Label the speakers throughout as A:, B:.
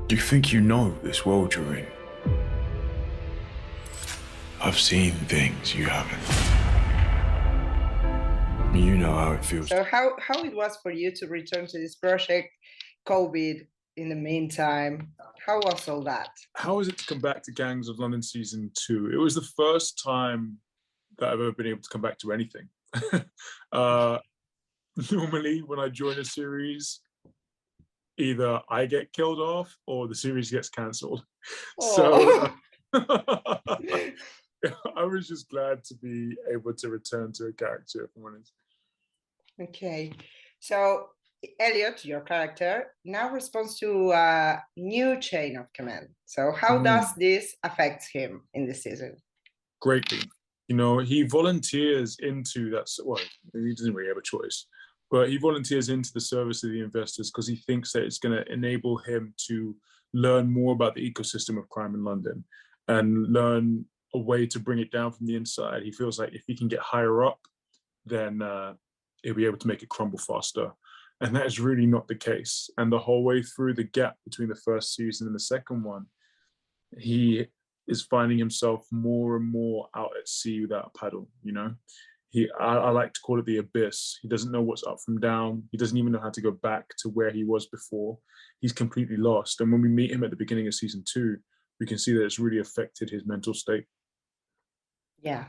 A: You think you know this world you're in. I've seen things you haven't. You know how it feels.
B: So how it was for you to return to this project, COVID in the meantime? How was all that?
C: How was it to come back to Gangs of London season 2? It was the first time that I've ever been able to come back to anything. Normally, when I join a series, either I get killed off or the series gets cancelled. So I was just glad to be able to return to a character, if I'm honest.
B: Okay, so Elliot, your character, now responds to a new chain of command. So how does this affect him in this season?
C: Greatly. You know, he volunteers into that, well, he doesn't really have a choice, but he volunteers into the service of the investors because he thinks that it's going to enable him to learn more about the ecosystem of crime in London and learn a way to bring it down from the inside. He feels like if he can get higher up, then he'll be able to make it crumble faster. And that is really not the case. And the whole way through the gap between the first season and the second one, he is finding himself more and more out at sea without a paddle, you know? I like to call it the abyss. He doesn't know what's up from down. He doesn't even know how to go back to where he was before. He's completely lost. And when we meet him at the beginning of season 2, we can see that it's really affected his mental state.
B: Yeah.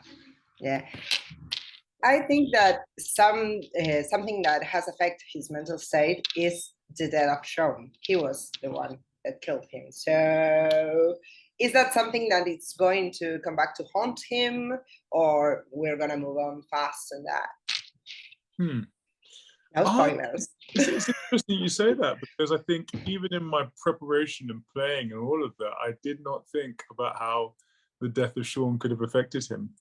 B: I think that something that has affected his mental state is the death of Sean. He was the one that killed him. So is that something that it's going to come back to haunt him, or we're going to move on fast on that? No spoilers.
C: It's interesting you say that, because I think even in my preparation and playing and all of that, I did not think about how the death of Sean could have affected him.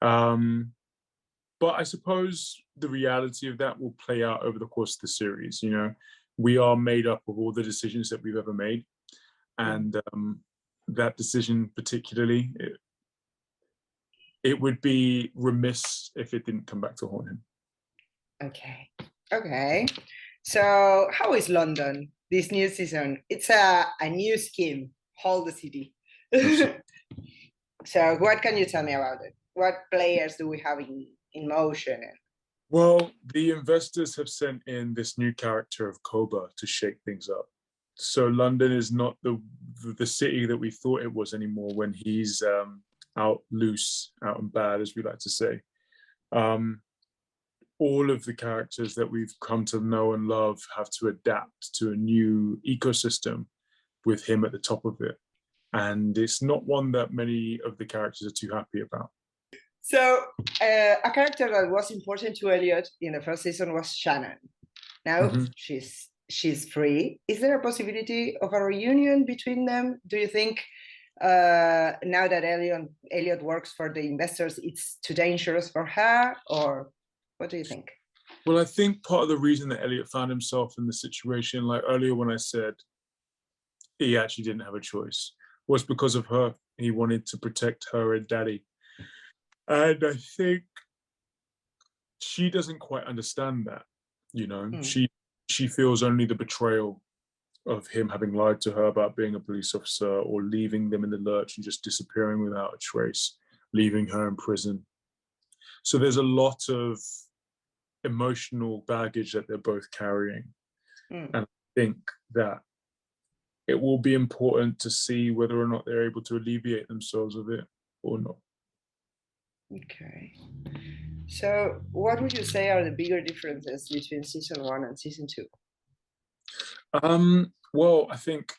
C: But I suppose the reality of that will play out over the course of the series. You know, we are made up of all the decisions that we've ever made. And that decision particularly, it would be remiss if it didn't come back to haunt him.
B: Okay. So how is London this new season? It's a new scheme, Hold the City. So what can you tell me about it? What players do we have in motion?
C: Well, the investors have sent in this new character of Koba to shake things up. So London is not the city that we thought it was anymore when he's out loose, out and bad, as we like to say. All of the characters that we've come to know and love have to adapt to a new ecosystem with him at the top of it. And it's not one that many of the characters are too happy about.
B: So a character that was important to Elliot in the first season was Shannon. Now she's free. Is there a possibility of a reunion between them? Do you think now that Elliot works for the investors, it's too dangerous for her, or what do you think?
C: Well, I think part of the reason that Elliot found himself in the situation, like earlier when I said he actually didn't have a choice, was because of her. He wanted to protect her and Daddy. And I think she doesn't quite understand that, you know. She feels only the betrayal of him having lied to her about being a police officer, or leaving them in the lurch and just disappearing without a trace, leaving her in prison. So there's a lot of emotional baggage that they're both carrying. And I think that it will be important to see whether or not they're able to alleviate themselves of it or not.
B: Okay. So what would you say are the bigger differences between season 1 and season 2?
C: Well, I think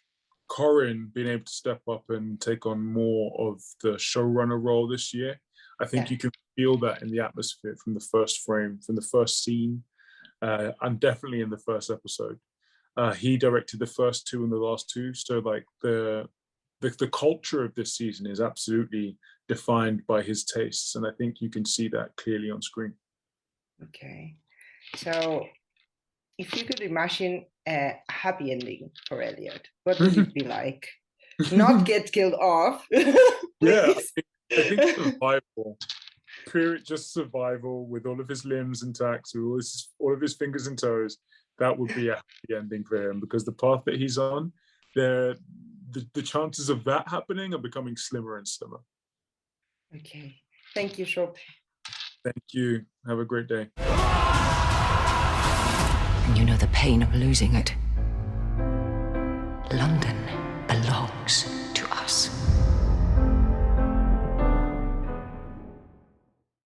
C: Corin being able to step up and take on more of the showrunner role this year, I think you can feel that in the atmosphere from the first frame, from the first scene, and definitely in the first episode. He directed the first 2 and the last 2, so like the culture of this season is absolutely defined by his tastes, and I think you can see that clearly on screen. Okay.
B: So if you could imagine a happy ending for Elliot, what would it be like? Not get killed off.
C: Yeah, I think survival. Period, just survival with all of his limbs intact, with all of his fingers and toes. That would be a happy ending for him, because the path that he's on, the chances of that happening are becoming slimmer and slimmer.
B: Okay. Thank you, Sope.
C: Thank you. Have a great day.
D: And you know the pain of losing it.